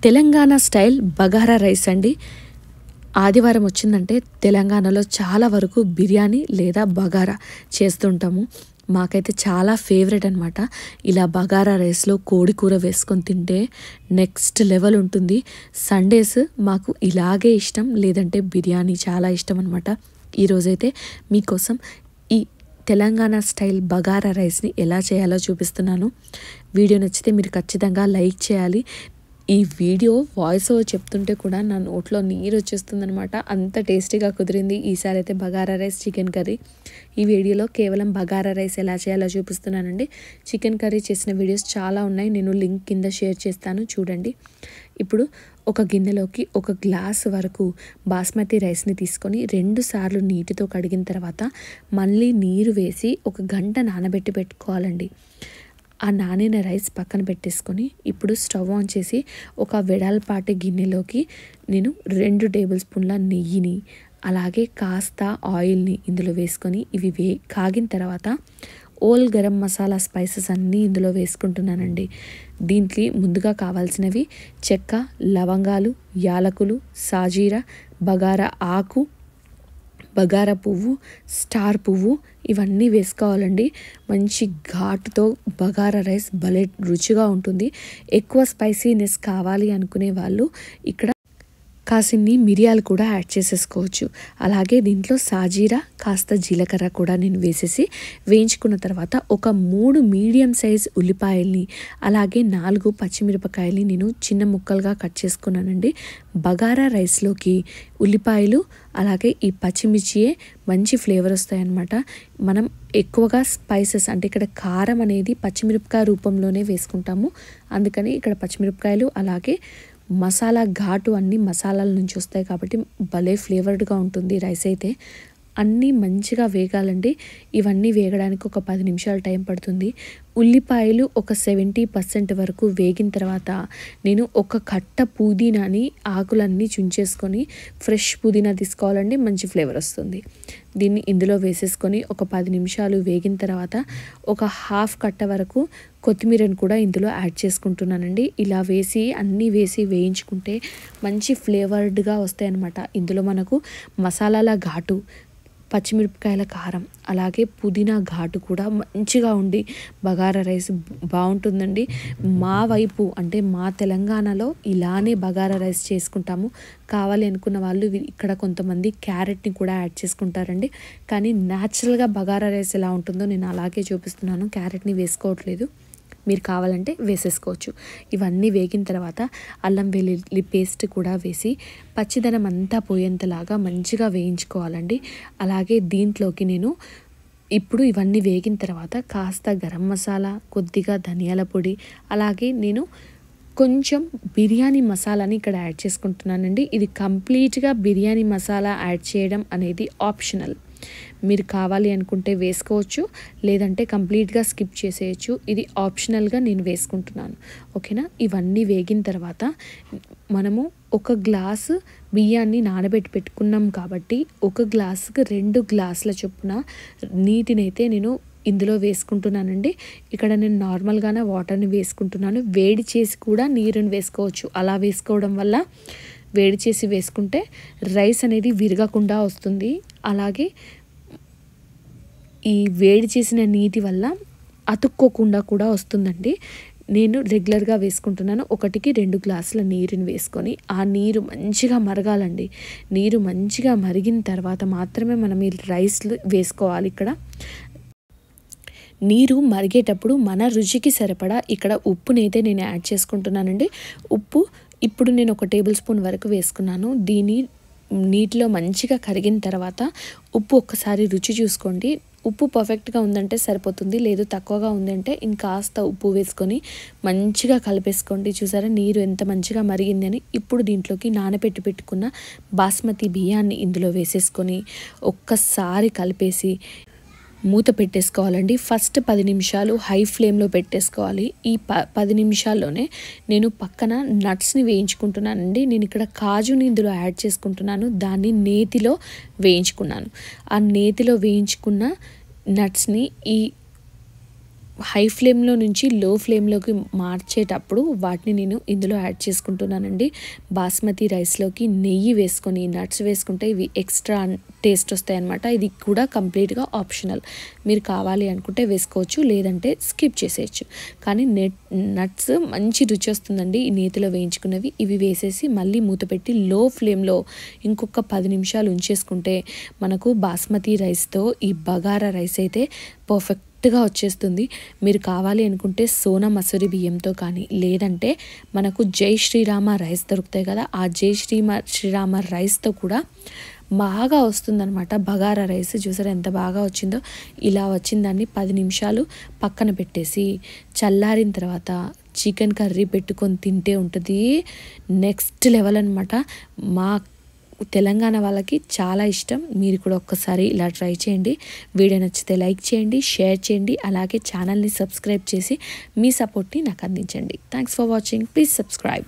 Telangana style bagara rice అండి. ఆదివారం వచ్చిందంటే తెలంగాణలో చాలా వరకు బిర్యానీ లేదా బగారా చేస్తుంటాము. మాకైతే చాలా ఫేవరెట్ అనమాట. ఇలా బగారా రైస్లో కోడి కూర వేసుకొని తింటే నెక్స్ట్ లెవెల్ ఉంటుంది. సండేస్ మాకు ఇలాగే ఇష్టం, లేదంటే బిర్యానీ చాలా ఇష్టం అనమాట. ఈరోజైతే మీకోసం ఈ తెలంగాణ స్టైల్ బగారా రైస్ని ఎలా చేయాలో చూపిస్తున్నాను. వీడియో నచ్చితే మీరు ఖచ్చితంగా లైక్ చేయాలి. ఈ వీడియో వాయిస్ ఓవర్ చెప్తుంటే కూడా నా నోట్లో నీరు వచ్చేస్తుందనమాట, అంత టేస్టీగా కుదిరింది. ఈసారి అయితే బగారా రైస్ చికెన్ కర్రీ. ఈ వీడియోలో కేవలం బగారా రైస్ ఎలా చేయాలో చూపిస్తున్నానండి. చికెన్ కర్రీ చేసిన వీడియోస్ చాలా ఉన్నాయి, నేను లింక్ కింద షేర్ చేస్తాను, చూడండి. ఇప్పుడు ఒక గిన్నెలోకి 1 గ్లాస్ వరకు బాస్మతి రైస్ని తీసుకొని 2 సార్లు నీటితో కడిగిన తర్వాత మళ్ళీ నీరు వేసి 1 గంట నానబెట్టి పెట్టుకోవాలండి. ఆ నానిన రైస్ పక్కన పెట్టేసుకొని ఇప్పుడు స్టవ్ ఆన్ చేసి ఒక వెడల్పాటి గిన్నెలోకి నేను 2 టేబుల్ స్పూన్ల నెయ్యిని అలాగే కాస్త ఆయిల్ని ఇందులో వేసుకొని ఇవి కాగిన తర్వాత ఓల్ గరం మసాలా స్పైసెస్ అన్నీ ఇందులో వేసుకుంటున్నానండి. దీంట్లో ముందుగా కావాల్సినవి చెక్క, లవంగాలు, యాలకులు, సాజీరా, బగారా ఆకు, బగారా పువ్వు, స్టార్ పువ్వు, ఇవన్నీ వేసుకోవాలండి. మంచి ఘాటుతో బగారా రైస్ భలే రుచిగా ఉంటుంది. ఎక్కువ స్పైసీనెస్ కావాలి అనుకునే వాళ్ళు ఇక్కడ కాసిన్ని మిరియాలు కూడా యాడ్ చేసేసుకోవచ్చు. అలాగే దీంట్లో సాజీరా, కాస్త జీలకర్ర కూడా నేను వేసేసి వేయించుకున్న తర్వాత ఒక 3 మీడియం సైజ్ ఉల్లిపాయల్ని అలాగే 4 పచ్చిమిరపకాయల్ని నేను చిన్న ముక్కలుగా కట్ చేసుకున్నానండి. బగారా రైస్లోకి ఉల్లిపాయలు అలాగే ఈ పచ్చిమిర్చియే మంచి ఫ్లేవర్ వస్తాయన్నమాట. మనం ఎక్కువగా స్పైసెస్ అంటే ఇక్కడ కారం అనేది పచ్చిమిరపకాయ రూపంలోనే వేసుకుంటాము, అందుకని ఇక్కడ పచ్చిమిరపకాయలు అలాగే మసాలా ఘాటు అన్నీ మసాలాల నుంచి వస్తాయి కాబట్టి భలే ఫ్లేవర్డ్గా ఉంటుంది రైస్ అయితే. అన్నీ మంచిగా వేగాలండి. ఇవన్నీ వేగడానికి ఒక 10 నిమిషాలు టైం పడుతుంది. ఉల్లిపాయలు ఒక 70% వరకు వేగిన తర్వాత నేను ఒక కట్ట పుదీనాని ఆకులన్నీ చుంచేసుకొని ఫ్రెష్ పుదీనా తీసుకోవాలండి, మంచి ఫ్లేవర్ వస్తుంది. దీన్ని ఇందులో వేసేసుకొని ఒక 10 నిమిషాలు వేగిన తర్వాత ఒక హాఫ్ కట్ట వరకు కొత్తిమీరని కూడా ఇందులో యాడ్ చేసుకుంటున్నానండి. ఇలా వేసి అన్నీ వేసి వేయించుకుంటే మంచి ఫ్లేవర్డ్గా వస్తాయి అన్నమాట. ఇందులో మనకు మసాలాల ఘాటు, పచ్చిమిరపకాయల కారం అలాగే పుదీనా ఘాటు కూడా మంచిగా ఉండి బగారా రైస్ బాగుంటుందండి. మా వైపు అంటే మా తెలంగాణలో ఇలానే బగారా రైస్ చేసుకుంటాము. కావాలి అనుకున్న వాళ్ళు ఇక్కడ కొంతమంది క్యారెట్ని కూడా యాడ్ చేసుకుంటారండి, కానీ న్యాచురల్గా బగారా రైస్ ఎలా ఉంటుందో నేను అలాగే చూపిస్తున్నాను, క్యారెట్ని వేసుకోవట్లేదు. మీరు కావాలంటే వేసేసుకోవచ్చు. ఇవన్నీ వేగిన తర్వాత అల్లం వెల్లుల్లి పేస్ట్ కూడా వేసి పచ్చిదనం అంతా పోయేంతలాగా మంచిగా వేయించుకోవాలండి. అలాగే దీంట్లోకి నేను ఇప్పుడు ఇవన్నీ వేగిన తర్వాత కాస్త గరం మసాలా, కొద్దిగా ధనియాల పొడి, అలాగే నేను కొంచెం బిర్యానీ మసాలాని ఇక్కడ యాడ్ చేసుకుంటున్నానండి. ఇది కంప్లీట్గా బిర్యానీ మసాలా యాడ్ చేయడం అనేది ఆప్షనల్. మీరు కావాలి అనుకుంటే వేసుకోవచ్చు, లేదంటే కంప్లీట్గా స్కిప్ చేసేయచ్చు. ఇది ఆప్షనల్గా నేను వేసుకుంటున్నాను, ఓకేనా. ఇవన్నీ వేగిన తర్వాత మనము 1 గ్లాసు బియ్యాన్ని నానబెట్టి పెట్టుకున్నాం కాబట్టి 1 గ్లాసుకి 2 గ్లాసుల చొప్పున నీటినైతే నేను ఇందులో వేసుకుంటున్నానండి. ఇక్కడ నేను నార్మల్గానే వాటర్ని వేసుకుంటున్నాను. వేడి చేసి కూడా నీరుని వేసుకోవచ్చు. అలా వేసుకోవడం వల్ల వేడి చేసి వేసుకుంటే రైస్ అనేది విరగకుండా వస్తుంది. అలాగే ఈ వేడి చేసిన నీటి వల్ల అతుక్కోకుండా కూడా వస్తుందండి. నేను రెగ్యులర్గా వేసుకుంటున్నాను. 1కి 2 గ్లాసుల నీరుని వేసుకొని ఆ నీరు మంచిగా మరగాలండి. నీరు మంచిగా మరిగిన తర్వాత మాత్రమే మనం ఈ రైస్లు వేసుకోవాలి. ఇక్కడ నీరు మరిగేటప్పుడు మన రుచికి సరిపడా ఇక్కడ ఉప్పునైతే నేను యాడ్ చేసుకుంటున్నానండి. ఉప్పు ఇప్పుడు నేను 1 టేబుల్ స్పూన్ వరకు వేసుకున్నాను. దీన్ని నీటిలో మంచిగా కరిగిన తర్వాత ఉప్పు ఒక్కసారి రుచి చూసుకోండి. ఉప్పు పర్ఫెక్ట్గా ఉందంటే సరిపోతుంది, లేదు తక్కువగా ఉందంటే ఇంకాస్త ఉప్పు వేసుకొని మంచిగా కలిపేసుకోండి. చూసారా నీరు ఎంత మంచిగా మరిగిందని. ఇప్పుడు దీంట్లోకి నానబెట్టి పెట్టుకున్న బాస్మతి బియ్యాన్ని ఇందులో వేసేసుకొని ఒక్కసారి కలిపేసి మూత పెట్టేసుకోవాలండి. ఫస్ట్ 10 నిమిషాలు హై ఫ్లేమ్లో పెట్టేసుకోవాలి. ఈ 10 నిమిషాల్లోనే నేను పక్కన నట్స్ని వేయించుకుంటున్నానండి. నేను ఇక్కడ కాజుని ఇందులో యాడ్ చేసుకుంటున్నాను. దాన్ని నేతిలో వేయించుకున్నాను. ఆ నేతిలో వేయించుకున్న నట్స్ని ఈ హై ఫ్లేమ్లో నుంచి లో ఫ్లేమ్లోకి మార్చేటప్పుడు వాటిని నేను ఇందులో యాడ్ చేసుకుంటున్నానండి. బాస్మతి రైస్లోకి నెయ్యి వేసుకొని నట్స్ వేసుకుంటే ఇవి ఎక్స్ట్రా టేస్ట్ వస్తాయి అన్నమాట. ఇది కూడా కంప్లీట్గా ఆప్షనల్. మీరు కావాలి అనుకుంటే వేసుకోవచ్చు, లేదంటే స్కిప్ చేసేయచ్చు. కానీ నట్స్ మంచి రుచి వస్తుందండి ఈ నేతిలో వేయించుకున్నవి. ఇవి వేసేసి మళ్ళీ మూత పెట్టి లో ఫ్లేమ్లో ఇంకొక 10 నిమిషాలు ఉంచేసుకుంటే మనకు బాస్మతి రైస్తో ఈ బగారా రైస్ అయితే పర్ఫెక్ట్గా వచ్చేస్తుంది. మీరు కావాలి అనుకుంటే సోనా మసూరి బియ్యంతో కానీ, లేదంటే మనకు జై శ్రీరామ రైస్ దొరుకుతాయి కదా, ఆ జై శ్రీరామ రైస్తో కూడా బాగా వస్తుందన్నమాట. బగారా రైస్ చూసారా ఎంత బాగా వచ్చిందో. ఇలా వచ్చిన దాన్ని 10 నిమిషాలు పక్కన పెట్టేసి చల్లారిన తర్వాత చికెన్ కర్రీ పెట్టుకొని తింటే ఉంటుంది నెక్స్ట్ లెవెల్ అనమాట. మా తెలంగాణ వాళ్ళకి చాలా ఇష్టం. మీరు కూడా ఒక్కసారి ఇలా ట్రై చేయండి. వీడియో నచ్చితే లైక్ చేయండి, షేర్ చేయండి, అలాగే ఛానల్ని సబ్స్క్రైబ్ చేసి మీ సపోర్ట్ని నాకు అందించండి. Thanks for watching. Please subscribe.